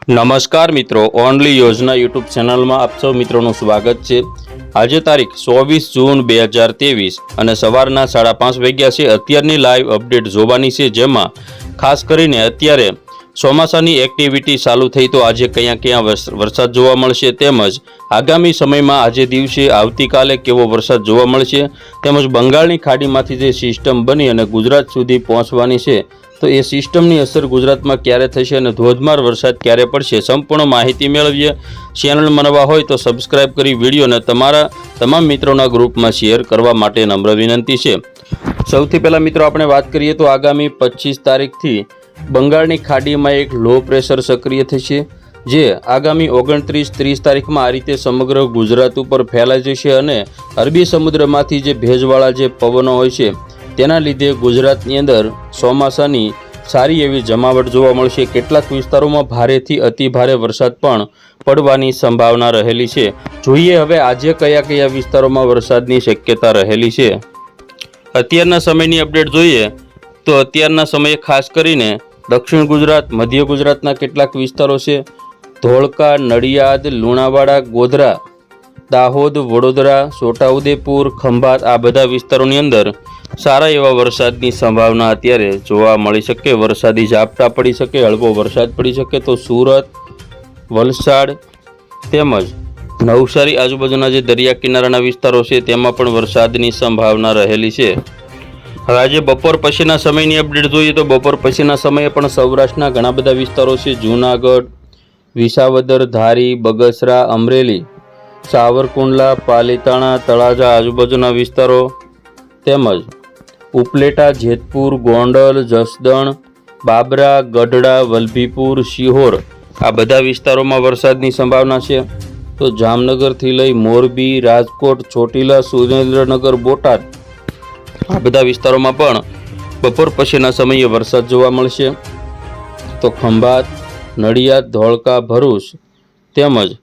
નમસ્કાર મિત્રો, ઓનલી યોજના યુટ્યુબ ચેનલમાં આપ સૌ મિત્રોનું સ્વાગત છે। આજે તારીખ 24 જૂન 2023 અને સવારના 5:30 વાગ્યા છે। અત્યારની લાઈવ અપડેટ જોવાની છે, જેમાં ખાસ કરીને અત્યારે ચોમાસાની એક્ટિવિટી ચાલુ થઈ તો આજે ક્યાં વરસાદ જોવા મળશે, તેમજ આગામી સમયમાં આજે દિવસે આવતીકાલે કેવો વરસાદ જોવા મળશે, તેમજ બંગાળની ખાડીમાંથી જે સિસ્ટમ બની અને ગુજરાત સુધી પહોંચવાની છે તો એ સિસ્ટમની અસર ગુજરાતમાં ક્યારે થશે અને ધોધમાર વરસાદ ક્યારે પડશે, સંપૂર્ણ માહિતી મેળવીએ। ચેનલમાં નવા હોય તો સબસ્ક્રાઇબ કરી વિડીયોને તમારા તમામ મિત્રોના ગ્રુપમાં શેર કરવા માટે નમ્ર વિનંતી છે। સૌથી પહેલાં મિત્રો આપણે વાત કરીએ તો આગામી 25 તારીખથી બંગાળની ખાડીમાં એક લો પ્રેશર સક્રિય થશે, જે આગામી 29-30 તારીખમાં આ રીતે સમગ્ર ગુજરાત ઉપર ફેલાઈ જશે અને અરબી સમુદ્રમાંથી જે ભેજવાળા જે પવનો હોય છે તેના લીધે ગુજરાતની અંદર ચોમાસાની સારી એવી જમાવટ જોવા મળશે। કેટલાક વિસ્તારોમાં ભારેથી અતિ ભારે વરસાદ પણ પડવાની સંભાવના રહેલી છે। જોઈએ હવે આજે કયા વિસ્તારોમાં વરસાદની શક્યતા રહેલી છે। અત્યારના સમયની અપડેટ જોઈએ તો અત્યારના સમયે ખાસ કરીને દક્ષિણ ગુજરાત, મધ્ય ગુજરાતના કેટલાક વિસ્તારો છે, ધોળકા, નડિયાદ, લુણાવાડા, ગોધરા, દાહોદ, વડોદરા, છોટાઉદેપુર, ખંભાત આ બધા વિસ્તારોની અંદર સારા એવા વરસાદની સંભાવના અત્યારે જોવા મળી શકે। વરસાદી ઝાપટા પડી શકે, હળવો વરસાદ પડી શકે। તો સુરત, વલસાડ તેમજ નવસારી આજુબાજુના જે દરિયા કિનારાના વિસ્તારો છે તેમાં પણ વરસાદની સંભાવના રહેલી છે। હવે આજે બપોર પછીના સમયની અપડેટ જોઈએ તો બપોર પછીના સમયે પણ સૌરાષ્ટ્રના ઘણા બધા વિસ્તારો છે, જૂનાગઢ, વિસાવદર, ધારી, બગસરા, અમરેલી, સાવરકુંડલા, પાલીતાણા, તળાજા આજુબાજુના વિસ્તારો તેમજ ઉપલેટા, જેતપુર, ગોંડલ, જસદણ, બાબરા, ગઢડા, વલભીપુર, શિહોર આ બધા વિસ્તારોમાં વરસાદની સંભાવના છે। તો જામનગરથી લઈ મોરબી, રાજકોટ, ચોટીલા, સુરેન્દ્રનગર, બોટાદ આ બધા વિસ્તારોમાં પણ બપોર પછીના સમયે વરસાદ જોવા મળશે। તો ખંભાત, નડિયાદ, ધોળકા, ભરૂચ તેમજ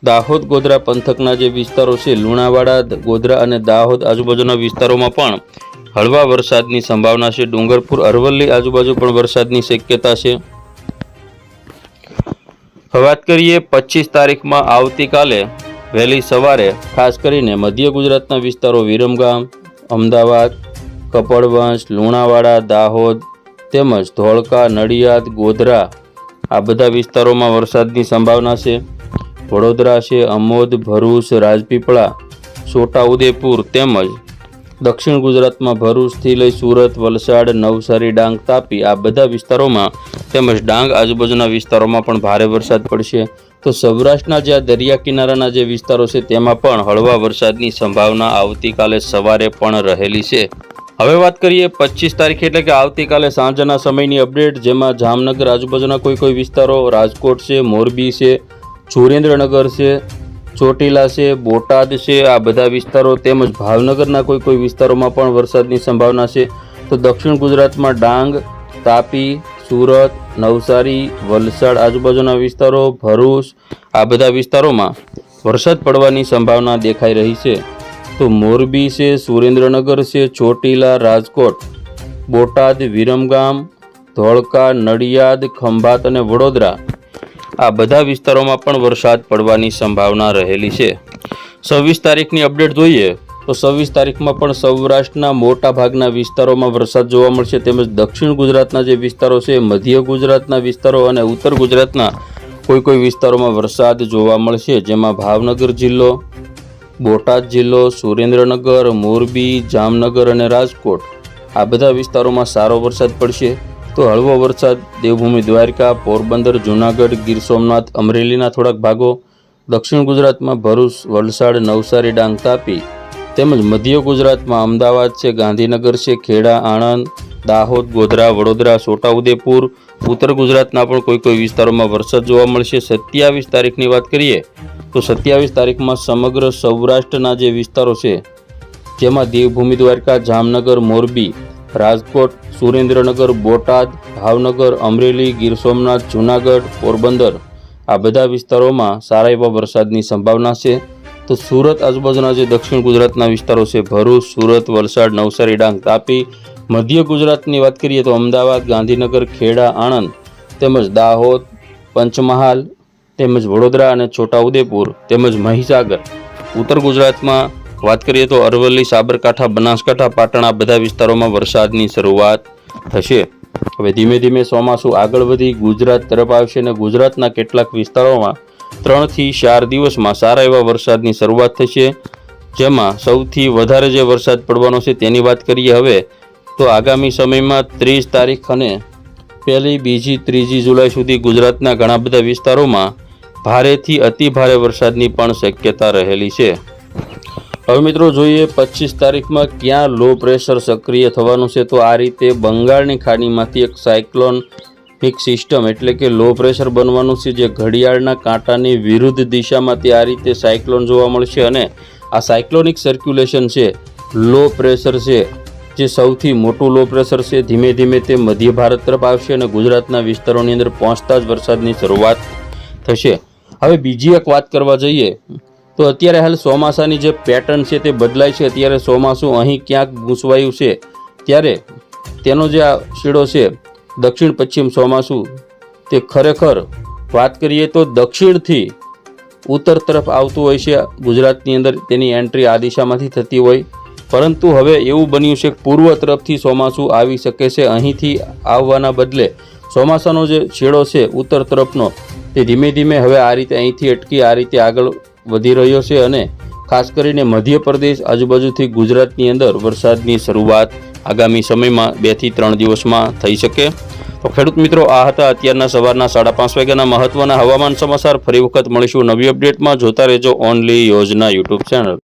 દાહોદ, ગોધરા પંથકના જે વિસ્તારો છે, લુણાવાડા, ગોધરા અને દાહોદ આજુબાજુના વિસ્તારોમાં પણ હળવા વરસાદની સંભાવના છે। ડુંગરપુર, અરવલ્લી આજુબાજુ પણ વરસાદની શક્યતા છે। હવે વાત કરીએ 25 તારીખમાં આવતીકાલે વહેલી સવારે ખાસ કરીને મધ્ય ગુજરાતના વિસ્તારો વિરમગામ, અમદાવાદ, કપડવંશ, લુણાવાડા, દાહોદ તેમજ ધોળકા, નડિયાદ, ગોધરા આ બધા વિસ્તારોમાં વરસાદની સંભાવના છે। વડોદરા છે, અમોદ, ભરૂચ, રાજપીપળા, છોટાઉદેપુર તેમજ દક્ષિણ ગુજરાતમાં ભરૂચથી લઈ સુરત, વલસાડ, નવસારી, ડાંગ, તાપી આ બધા વિસ્તારોમાં તેમજ ડાંગ આજુબાજુના વિસ્તારોમાં પણ ભારે વરસાદ પડશે। તો સૌરાષ્ટ્રના જે દરિયા કિનારાના જે વિસ્તારો છે તેમાં પણ હળવા વરસાદની સંભાવના આવતીકાલે સવારે પણ રહેલી છે। હવે વાત કરીએ 25 તારીખે એટલે કે આવતીકાલે સાંજના સમયની અપડેટ, જેમાં જામનગર આજુબાજુના કોઈ વિસ્તારો, રાજકોટ છે, મોરબી છે, સુરેન્દ્રનગર છે, ચોટીલા છે, બોટાદ છે આ બધા વિસ્તારો તેમજ ભાવનગરના કોઈ વિસ્તારોમાં પણ વરસાદની સંભાવના છે। તો દક્ષિણ ગુજરાતમાં ડાંગ, તાપી, સુરત, નવસારી, વલસાડ આજુબાજુના વિસ્તારો, ભરૂચ આ બધા વિસ્તારોમાં વરસાદ પડવાની સંભાવના દેખાઈ રહી છે। તો મોરબી છે, સુરેન્દ્રનગર છે, ચોટીલા, રાજકોટ, બોટાદ, વિરમગામ, ધોળકા, નડિયાદ, ખંભાત અને વડોદરા આ બધા વિસ્તારોમાં પણ વરસાદ પડવાની સંભાવના રહેલી છે। 26 તારીખની અપડેટ જોઈએ તો 26 તારીખમાં પણ સૌરાષ્ટ્રના મોટા ભાગના વિસ્તારોમાં વરસાદ જોવા મળશે, તેમજ દક્ષિણ ગુજરાતના જે વિસ્તારો છે, મધ્ય ગુજરાતના વિસ્તારો અને ઉત્તર ગુજરાતના કોઈ વિસ્તારોમાં વરસાદ જોવા મળશે, જેમાં ભાવનગર જિલ્લો, બોટાદ જિલ્લો, સુરેન્દ્રનગર, મોરબી, જામનગર અને રાજકોટ આ બધા વિસ્તારોમાં સારો વરસાદ પડશે। તો હળવો વરસાદ દેવભૂમિ દ્વારકા, પોરબંદર, જૂનાગઢ, ગીર સોમનાથ, અમરેલીના થોડાક ભાગો, દક્ષિણ ગુજરાતમાં ભરૂચ, વલસાડ, નવસારી, ડાંગ, તાપી તેમજ મધ્ય ગુજરાતમાં અમદાવાદ છે, ગાંધીનગર છે, ખેડા, આણંદ, દાહોદ, ગોધરા, વડોદરા, છોટાઉદેપુર, ઉત્તર ગુજરાતના પણ કોઈ વિસ્તારોમાં વરસાદ જોવા મળશે। 27 તારીખની વાત કરીએ તો 27 તારીખમાં સમગ્ર સૌરાષ્ટ્રના જે વિસ્તારો છે, જેમાં દેવભૂમિ દ્વારકા, જામનગર, મોરબી, રાજકોટ, સુરેન્દ્રનગર, બોટાદ, ભાવનગર, અમરેલી, ગીર સોમનાથ, જૂનાગઢ, પોરબંદર આ બધા વિસ્તારોમાં સારા એવા વરસાદની સંભાવના છે। તો સુરત આજુબાજુના જે દક્ષિણ ગુજરાતના વિસ્તારો છે, ભરૂચ, સુરત, વલસાડ, નવસારી, ડાંગ, તાપી, મધ્ય ગુજરાતની વાત કરીએ તો અમદાવાદ, ગાંધીનગર, ખેડા, આણંદ તેમજ દાહોદ, પંચમહાલ તેમજ વડોદરા અને છોટાઉદેપુર તેમજ મહીસાગર, ઉત્તર ગુજરાતમાં વાત કરીએ તો અરવલ્લી, સાબરકાંઠા, બનાસકાંઠા, પાટણ આ બધા વિસ્તારોમાં વરસાદની શરૂઆત થશે. હવે ધીમે ધીમે ચોમાસું આગળ વધી ગુજરાત તરફ આવશે અને ગુજરાતના કેટલાક વિસ્તારોમાં 3 થી 4 દિવસમાં સારા એવા વરસાદની શરૂઆત થશે. જેમાં સૌથી વધારે જે વરસાદ પડવાનો છે તેની વાત કરીએ હવે તો આગામી સમયમાં 30 તારીખ અને 1, 2, 3 જુલાઈ સુધી ગુજરાતના ઘણા બધા વિસ્તારોમાં ભારેથી અતિ ભારે વરસાદની પણ શક્યતા રહેલી છે. હવે મિત્રો જોઈએ 25 તારીખમાં ક્યાં લો પ્રેશર સક્રિય થવાનું છે. તો આ રીતે બંગાળની ખાડીમાંથી એક સાયક્લોનિક સિસ્ટમ એટલે કે લો પ્રેશર બનવાનું છે, જે ઘડિયાળના કાંટાની વિરુદ્ધ દિશામાંથી આ રીતે સાયક્લોન જોવા મળશે અને આ સાયક્લોનિક સર્ક્યુલેશન છે, લો પ્રેશર છે, જે સૌથી મોટું લો પ્રેશર છે, ધીમે ધીમે તે મધ્ય ભારત તરફ આવશે અને ગુજરાતના વિસ્તારોની અંદર પહોંચતા જ વરસાદની શરૂઆત થશે. હવે બીજી એક વાત કરવા જઈએ તો અત્યારે હાલ ચોમાસાની જે પેટર્ન છે તે બદલાય છે. અત્યારે ચોમાસું અહીં ક્યાંક ગૂંચવાયું છે, ત્યારે તેનો જે આ શેડો છે દક્ષિણ પશ્ચિમ ચોમાસું, તે ખરેખર વાત કરીએ તો દક્ષિણથી ઉત્તર તરફ આવતું હોય છે. ગુજરાતની અંદર તેની એન્ટ્રી આ દિશામાંથી થતી હોય, પરંતુ હવે એવું બન્યું છે કે પૂર્વ તરફથી ચોમાસું આવી શકે છે. અહીંથી આવવાના બદલે ચોમાસાનો જે શેડો છે ઉત્તર તરફનો, તે ધીમે ધીમે હવે આ રીતે અહીંથી અટકી આ રીતે આગળ વધી રહ્યો છે અને ખાસ કરીને મધ્યપ્રદેશ આજુબાજુથી ગુજરાતની અંદર વરસાદની શરૂઆત આગામી સમયમાં 2 થી 3 દિવસમાં થઈ શકે. તો ખેડૂત મિત્રો, આ હતા અત્યારના સવારના 5:30 વાગ્યાના મહત્વના હવામાન સમાચાર. ફરી વખત મળીશું નવી અપડેટમાં. જોતા રહેજો ઓનલી યોજના યુટ્યુબ ચેનલ.